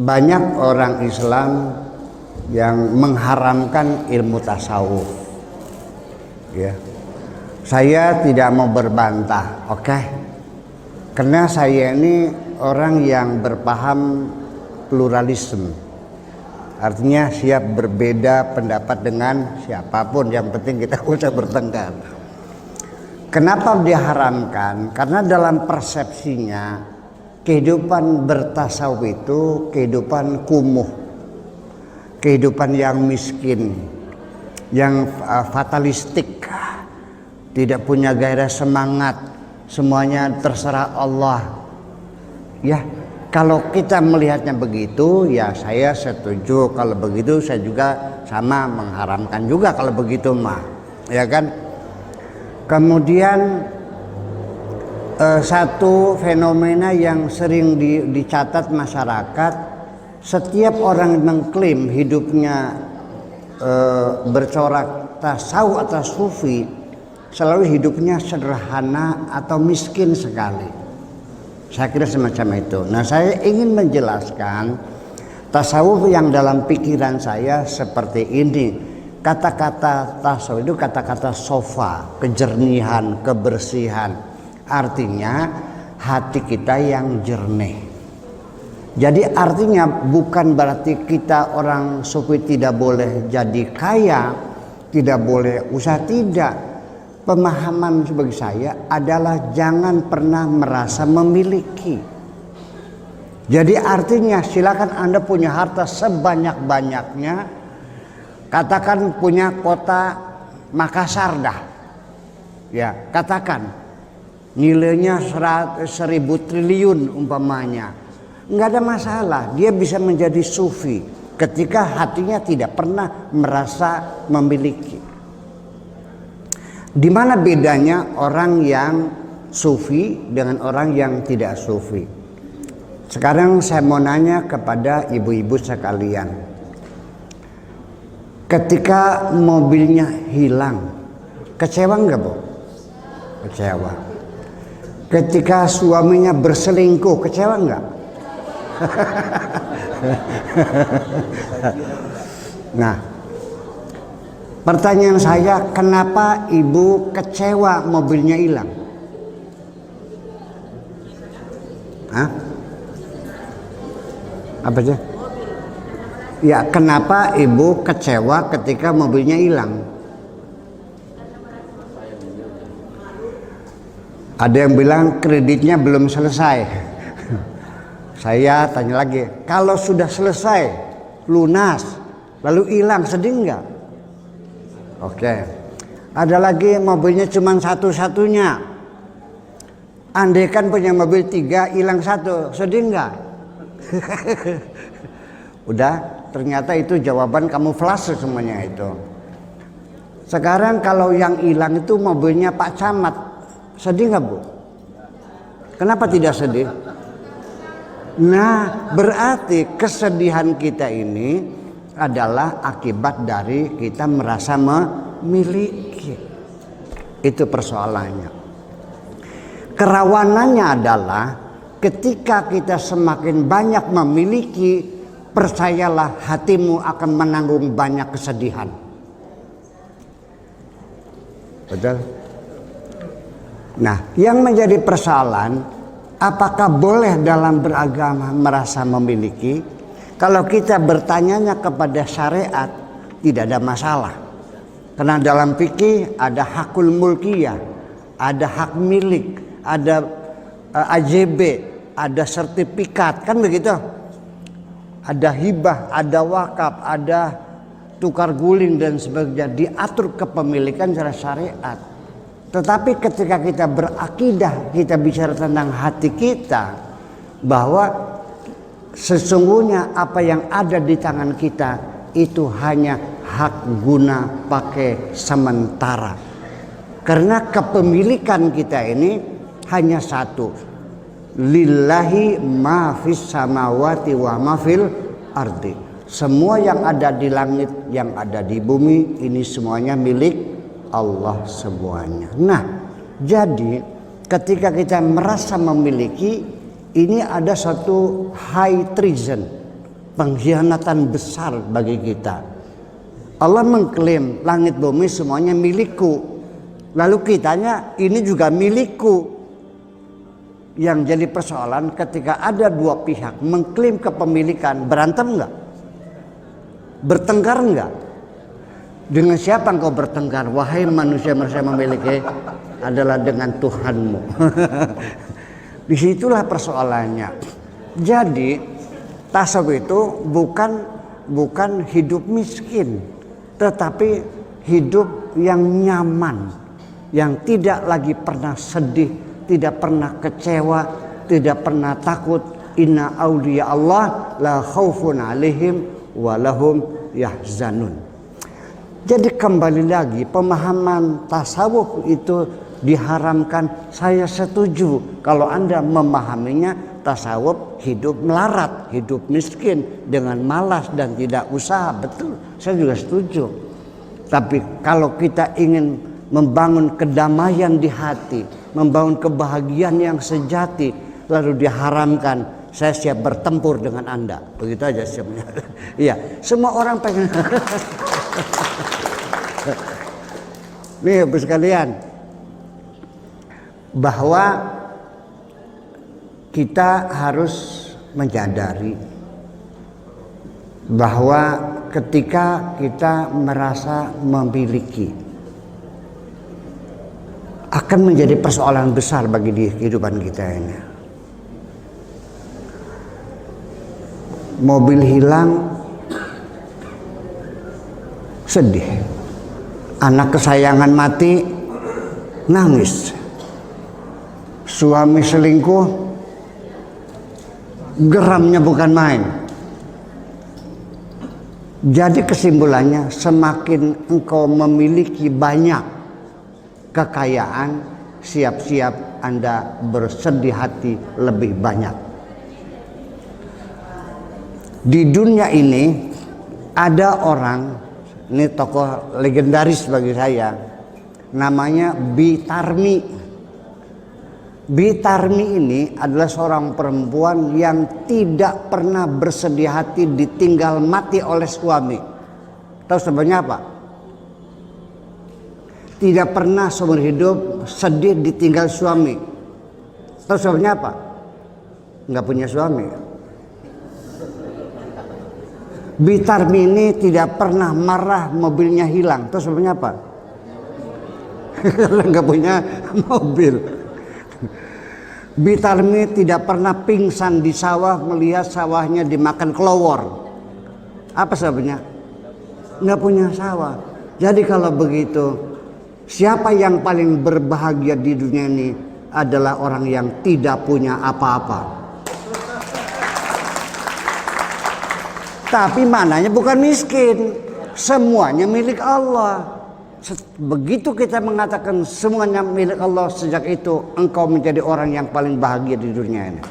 banyak orang Islam yang mengharamkan ilmu tasawuf. Ya, saya tidak mau berbantah, oke? Karena saya ini orang yang berpaham pluralisme, artinya siap berbeda pendapat dengan siapapun, yang penting kita usah bertengkar. Kenapa diharamkan? Karena dalam persepsinya kehidupan bertasawuf itu kehidupan kumuh, kehidupan yang miskin, yang fatalistik, tidak punya gairah semangat, semuanya terserah Allah. Ya, kalau kita melihatnya begitu, ya saya setuju. Kalau begitu saya juga sama mengharamkan juga kalau begitu mah, ya kan? Kemudian satu fenomena yang sering dicatat masyarakat, setiap orang mengklaim hidupnya bercorak tasawuf atau sufi, selalu hidupnya sederhana atau miskin sekali. Saya kira semacam itu. Nah, saya ingin menjelaskan tasawuf yang dalam pikiran saya seperti ini. Kata-kata tasawuf itu kata-kata sofa, kejernihan, kebersihan. Artinya hati kita yang jernih. Jadi artinya bukan berarti kita orang sufi tidak boleh jadi kaya, tidak boleh usaha, tidak. Pemahaman bagi saya adalah jangan pernah merasa memiliki. Jadi artinya silakan Anda punya harta sebanyak-banyaknya. Katakan punya kota Makassar dah. Ya, katakan nilainya 1.000 triliun umpamanya. Enggak ada masalah, dia bisa menjadi sufi ketika hatinya tidak pernah merasa memiliki. Di mana bedanya orang yang sufi dengan orang yang tidak sufi? Sekarang saya mau nanya kepada ibu-ibu sekalian. Ketika mobilnya hilang, kecewa enggak, Bu? Kecewa. Ketika suaminya berselingkuh, kecewa enggak? Nah, pertanyaan saya, kenapa ibu kecewa mobilnya hilang? Hah? Apa aja? Ya, kenapa ibu kecewa ketika mobilnya hilang? Ada yang bilang kreditnya belum selesai. Saya tanya lagi, kalau sudah selesai, lunas, lalu hilang, sedih enggak? Oke. Ada lagi mobilnya cuma satu-satunya. Andaikan punya mobil 3, hilang 1, sedih enggak? Udah. Ternyata itu jawaban kamuflase semuanya itu. Sekarang kalau yang hilang itu mobilnya Pak Camat, sedih nggak, Bu? Kenapa tidak sedih? Nah, berarti kesedihan kita ini adalah akibat dari kita merasa memiliki. Itu persoalannya. Kerawanannya adalah ketika kita semakin banyak memiliki, percayalah hatimu akan menanggung banyak kesedihan. Betul? Nah, yang menjadi persoalan, apakah boleh dalam beragama merasa memiliki? Kalau kita bertanyanya kepada syariat, tidak ada masalah. Karena dalam fikih ada hakul mulkiyah, ada hak milik, ada AJB, ada sertifikat, kan begitu? Ada hibah, ada wakaf, ada tukar guling dan sebagainya, diatur kepemilikan secara syariat. Tetapi ketika kita berakidah, kita bicara tentang hati kita, bahwa sesungguhnya apa yang ada di tangan kita itu hanya hak guna pakai sementara. Karena kepemilikan kita ini hanya satu. Lillahi ma fis samawati wa ma fil ardi. Semua yang ada di langit, yang ada di bumi, ini semuanya milik Allah semuanya. Nah, jadi ketika kita merasa memiliki, ini ada satu high treason, pengkhianatan besar bagi kita. Allah mengklaim langit bumi semuanya milikku, lalu kitanya ini juga milikku. Yang jadi persoalan ketika ada dua pihak mengklaim kepemilikan, berantem nggak? Bertengkar nggak? Dengan siapa engkau bertengkar? Wahai manusia memiliki adalah dengan Tuhanmu. Disitulah persoalannya. Jadi tasawuf itu bukan hidup miskin, tetapi hidup yang nyaman, yang tidak lagi pernah sedih, tidak pernah kecewa, tidak pernah takut. Inna awliya Allah la khaufun alaihim wa lahum yahzanun. Jadi kembali lagi pemahaman tasawuf itu diharamkan. Saya setuju kalau Anda memahaminya tasawuf hidup melarat, hidup miskin dengan malas dan tidak usaha. Betul, saya juga setuju. Tapi kalau kita ingin membangun kedamaian di hati, membangun kebahagiaan yang sejati, lalu diharamkan, saya siap bertempur dengan Anda. Begitu aja sebenarnya. Iya, semua orang pengen. Nih, Bapak sekalian, bahwa kita harus menyadari bahwa ketika kita merasa memiliki, akan menjadi persoalan besar bagi kehidupan kita ini. Mobil hilang, sedih. Anak kesayangan mati, nangis. Suami selingkuh, geramnya bukan main. Jadi kesimpulannya, semakin engkau memiliki banyak kekayaan, siap-siap Anda bersedih hati lebih banyak. Di dunia ini ada orang, ini tokoh legendaris bagi saya, namanya Bitarmi. Bitarmi ini adalah seorang perempuan yang tidak pernah bersedih hati ditinggal mati oleh suami. Tahu sebabnya apa? Tidak pernah seumur hidup sedih ditinggal suami. Tahu sebabnya apa? Nggak punya suami. Bitarmi ini tidak pernah marah mobilnya hilang. Tahu sebabnya apa? Karena nggak punya mobil. Bitarmi tidak pernah pingsan di sawah melihat sawahnya dimakan kelowor. Apa sebabnya? Nggak punya sawah. Jadi kalau begitu, siapa yang paling berbahagia di dunia ini adalah orang yang tidak punya apa-apa. Tapi maknanya bukan miskin, semuanya milik Allah. Begitu kita mengatakan semuanya milik Allah, sejak itu engkau menjadi orang yang paling bahagia di dunia ini.